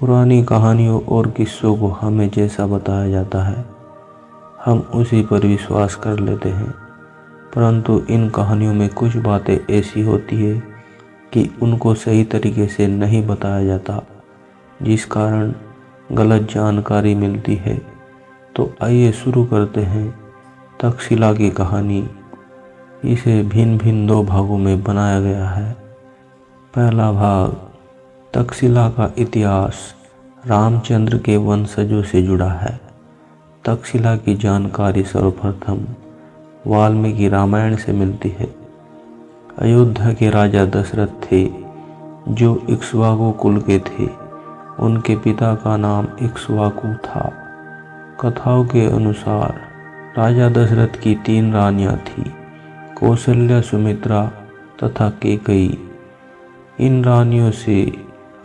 पुरानी कहानियों और किस्सों को हमें जैसा बताया जाता है हम उसी पर विश्वास कर लेते हैं, परंतु इन कहानियों में कुछ बातें ऐसी होती है कि उनको सही तरीके से नहीं बताया जाता, जिस कारण गलत जानकारी मिलती है। तो आइए शुरू करते हैं तक्षशिला की कहानी। इसे भिन्न भिन्न 2 भागों में बनाया गया है। पहला भाग, तक्षशिला का इतिहास रामचंद्र के वंशजों से जुड़ा है। तक्षशिला की जानकारी सर्वप्रथम वाल्मीकि रामायण से मिलती है। अयोध्या के राजा दशरथ थे, जो इक्ष्वाकु कुल के थे। उनके पिता का नाम इक्ष्वाकु था। कथाओं के अनुसार राजा दशरथ की 3 रानियां थीं, कौशल्या, सुमित्रा तथा कैकेयी। इन रानियों से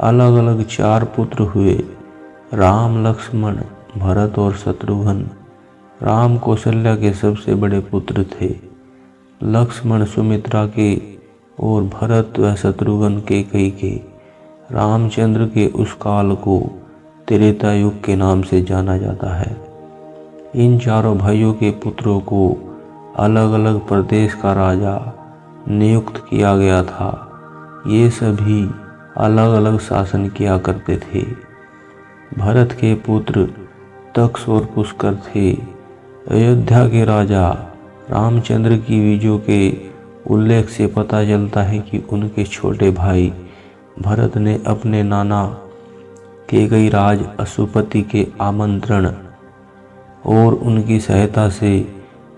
अलग अलग 4 पुत्र हुए, राम, लक्ष्मण, भरत और शत्रुघ्न। राम कौशल्या के सबसे बड़े पुत्र थे। लक्ष्मण सुमित्रा के और भरत व शत्रुघ्न कैकेयी के। रामचंद्र के उस काल को त्रेता युग के नाम से जाना जाता है। इन चारों भाइयों के पुत्रों को अलग अलग प्रदेश का राजा नियुक्त किया गया था। ये सभी अलग अलग शासन किया करते थे। भरत के पुत्र तक्ष और पुष्कर थे। अयोध्या के राजा रामचंद्र की विजयों के उल्लेख से पता चलता है कि उनके छोटे भाई भरत ने अपने नाना कैकेयी राज अश्वपति के आमंत्रण और उनकी सहायता से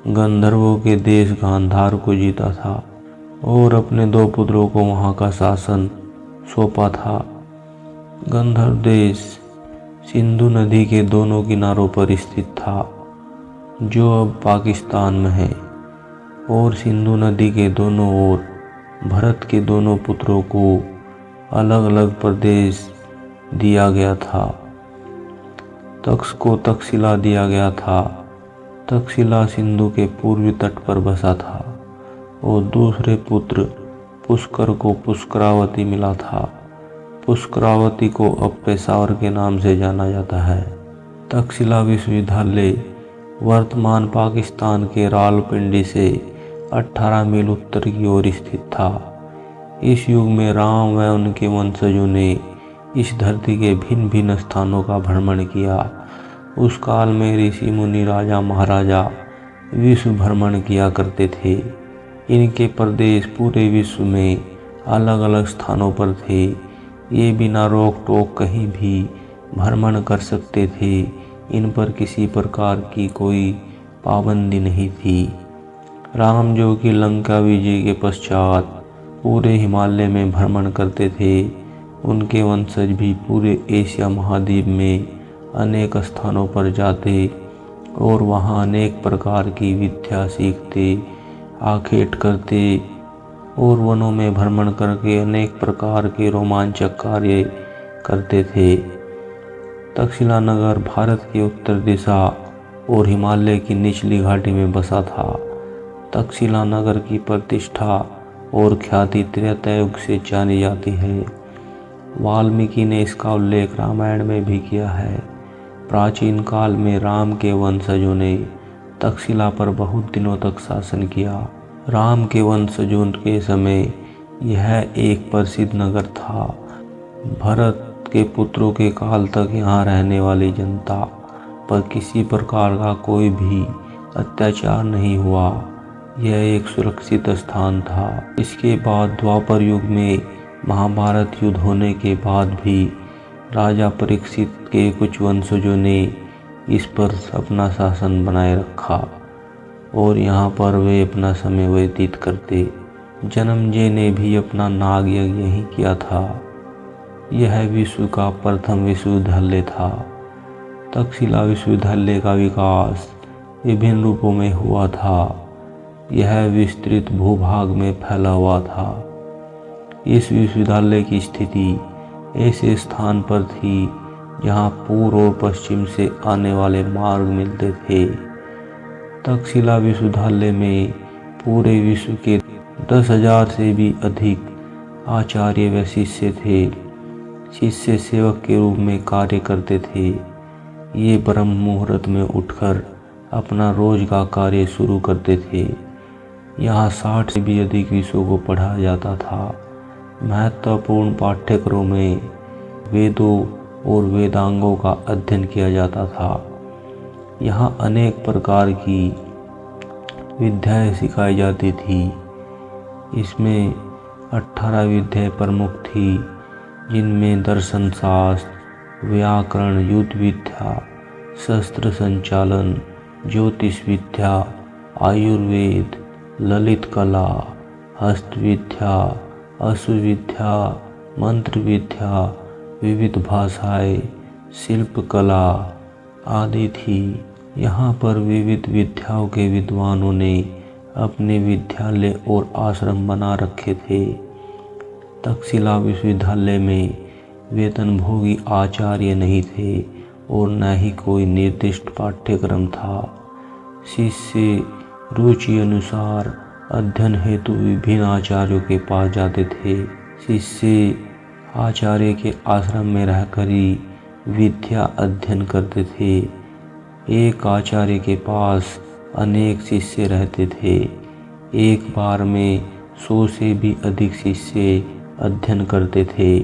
गंधर्वों के देश गांधार को जीता था और अपने 2 पुत्रों को वहां का शासन सौंपा था। गंधर्व देश सिंधु नदी के दोनों किनारों पर स्थित था, जो अब पाकिस्तान में है, और सिंधु नदी के दोनों ओर भरत के दोनों पुत्रों को अलग अलग प्रदेश दिया गया था। तक्ष को तक्षशिला दिया गया था। तक्षशिला सिंधु के पूर्वी तट पर बसा था और दूसरे पुत्र पुष्कर को पुष्करावती मिला था। पुष्करावती को अब पेशावर के नाम से जाना जाता है। तक्षशिला विश्वविद्यालय वर्तमान पाकिस्तान के रावलपिंडी से 18 मील उत्तर की ओर स्थित था। इस युग में राम व उनके वंशजों ने इस धरती के भिन्न भिन्न स्थानों का भ्रमण किया। उस काल में ऋषि मुनि, राजा महाराजा विश्व भ्रमण किया करते थे। इनके प्रदेश पूरे विश्व में अलग अलग स्थानों पर थे। ये बिना रोक टोक कहीं भी भ्रमण कर सकते थे। इन पर किसी प्रकार की कोई पाबंदी नहीं थी। राम, जो कि लंका विजय के पश्चात पूरे हिमालय में भ्रमण करते थे, उनके वंशज भी पूरे एशिया महाद्वीप में अनेक स्थानों पर जाते और वहाँ अनेक प्रकार की विद्या सीखते, आखेट करते और वनों में भ्रमण करके अनेक प्रकार के रोमांचक कार्य करते थे। तक्षशिला नगर भारत की उत्तर दिशा और हिमालय की निचली घाटी में बसा था। तक्षशिला नगर की प्रतिष्ठा और ख्याति त्रेता युग से जानी जाती है। वाल्मीकि ने इसका उल्लेख रामायण में भी किया है। प्राचीन काल में राम के वंशजों ने तक्षशिला पर बहुत दिनों तक शासन किया। राम के वंशजों के समय यह एक प्रसिद्ध नगर था। भरत के पुत्रों के काल तक यहाँ रहने वाली जनता पर किसी प्रकार का कोई भी अत्याचार नहीं हुआ। यह एक सुरक्षित स्थान था। इसके बाद द्वापर युग में महाभारत युद्ध होने के बाद भी राजा परीक्षित के कुछ वंशजों ने इस पर अपना शासन बनाए रखा और यहाँ पर वे अपना समय व्यतीत करते। जन्मेजय ने भी अपना नाग यज्ञ यहीं किया था। यह विश्व का प्रथम विश्वविद्यालय था। तक्षशिला विश्वविद्यालय का विकास विभिन्न रूपों में हुआ था। यह विस्तृत भूभाग में फैला हुआ था। इस विश्वविद्यालय की स्थिति ऐसे स्थान पर थी जहाँ पूर्व और पश्चिम से आने वाले मार्ग मिलते थे। तक्षशिला विश्वविद्यालय में पूरे विश्व के 10,000 से भी अधिक आचार्य व शिष्य थे। शिष्य सेवक के रूप में कार्य करते थे। ये ब्रह्म मुहूर्त में उठकर अपना रोज का कार्य शुरू करते थे। यहाँ 60 से भी अधिक विषयों को पढ़ाया जाता था। महत्वपूर्ण पाठ्यक्रमों में वेदों और वेदांगों का अध्ययन किया जाता था। यहाँ अनेक प्रकार की विद्याएं सिखाई जाती थी। इसमें 18 विद्याएं प्रमुख थी, जिनमें दर्शन शास्त्र, व्याकरण, युद्ध विद्या, शस्त्र संचालन, ज्योतिष विद्या, आयुर्वेद, ललित कला, हस्त विद्या, अश्व विद्या, मंत्र विद्या, विविध भाषाएं, शिल्प कला आदि थी। यहाँ पर विविध विद्याओं के विद्वानों ने अपने विद्यालय और आश्रम बना रखे थे। तक्षशिला विश्वविद्यालय में वेतनभोगी आचार्य नहीं थे और न ही कोई निर्दिष्ट पाठ्यक्रम था। शिष्य रुचि अनुसार अध्ययन हेतु विभिन्न आचार्यों के पास जाते थे। शिष्य आचार्य के आश्रम में रहकर ही विद्या अध्ययन करते थे। एक आचार्य के पास अनेक शिष्य रहते थे। एक बार में 100 से भी अधिक शिष्य अध्ययन करते थे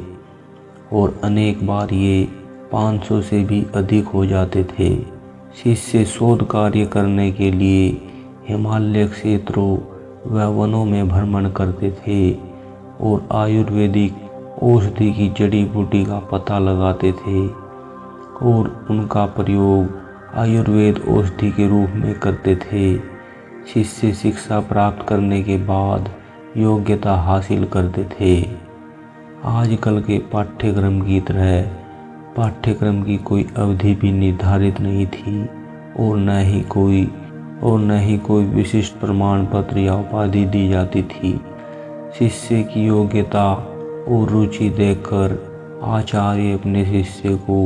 और अनेक बार ये 500 से भी अधिक हो जाते थे। शिष्य शोध कार्य करने के लिए हिमालय क्षेत्रों व वनों में भ्रमण करते थे और आयुर्वेदिक औषधि की जड़ी बूटी का पता लगाते थे और उनका प्रयोग आयुर्वेद औषधि के रूप में करते थे। शिष्य शिक्षा प्राप्त करने के बाद योग्यता हासिल करते थे। आजकल के पाठ्यक्रम की तरह पाठ्यक्रम की कोई अवधि भी निर्धारित नहीं थी और न ही कोई विशिष्ट प्रमाण पत्र या उपाधि दी जाती थी। शिष्य की योग्यता और रुचि देखकर आचार्य अपने शिष्य को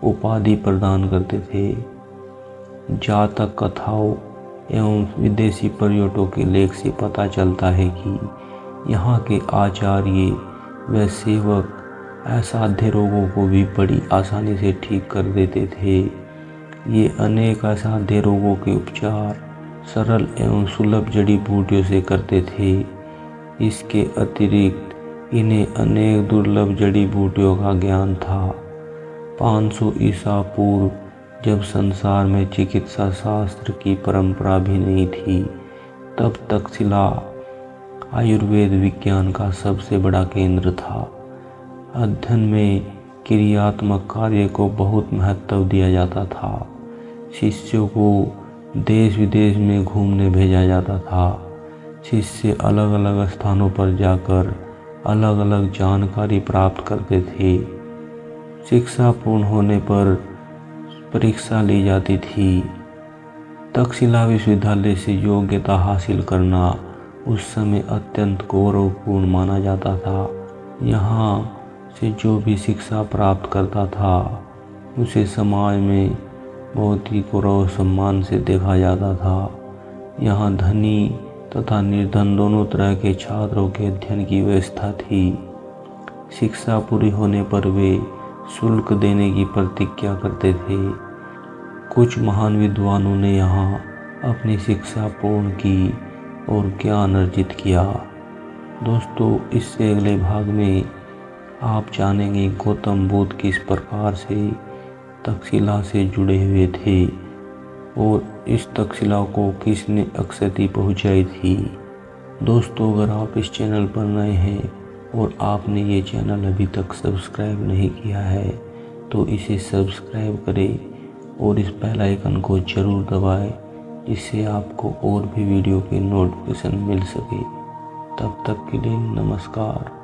उपाधि प्रदान करते थे। जातक कथाओं एवं विदेशी पर्यटकों के लेख से पता चलता है कि यहाँ के आचार्य व सेवक असाध्य रोगों को भी बड़ी आसानी से ठीक कर देते थे। ये अनेक असाध्य रोगों के उपचार सरल एवं सुलभ जड़ी बूटियों से करते थे। इसके अतिरिक्त इन्हें अनेक दुर्लभ जड़ी बूटियों का ज्ञान था। 500 ईसा पूर्व जब संसार में चिकित्सा शास्त्र की परंपरा भी नहीं थी, तब तक्षशिला आयुर्वेद विज्ञान का सबसे बड़ा केंद्र था। अध्ययन में क्रियात्मक कार्य को बहुत महत्व दिया जाता था। शिष्यों को देश विदेश में घूमने भेजा जाता था। शिष्य अलग अलग स्थानों पर जाकर अलग अलग जानकारी प्राप्त करते थे। शिक्षा पूर्ण होने पर परीक्षा ली जाती थी। तक्षशिला विश्वविद्यालय से योग्यता हासिल करना उस समय अत्यंत गौरवपूर्ण माना जाता था। यहाँ से जो भी शिक्षा प्राप्त करता था उसे समाज में बहुत ही गौरव सम्मान से देखा जाता था। यहाँ धनी तथा निर्धन दोनों तरह के छात्रों के अध्ययन की व्यवस्था थी। शिक्षा पूरी होने पर वे शुल्क देने की प्रतिज्ञा करते थे। कुछ महान विद्वानों ने यहाँ अपनी शिक्षा पूर्ण की और ज्ञान अर्जित किया। दोस्तों, इससे अगले भाग में आप जानेंगे गौतम बुद्ध किस प्रकार से तक्षशिला से जुड़े हुए थे और इस तक्षशिला को किसने अक्षति पहुँचाई थी। दोस्तों, अगर आप इस चैनल पर नए हैं और आपने ये चैनल अभी तक सब्सक्राइब नहीं किया है तो इसे सब्सक्राइब करें और इस बेल आइकन को ज़रूर दबाएं, जिससे आपको और भी वीडियो के नोटिफिकेशन मिल सके। तब तक के लिए नमस्कार।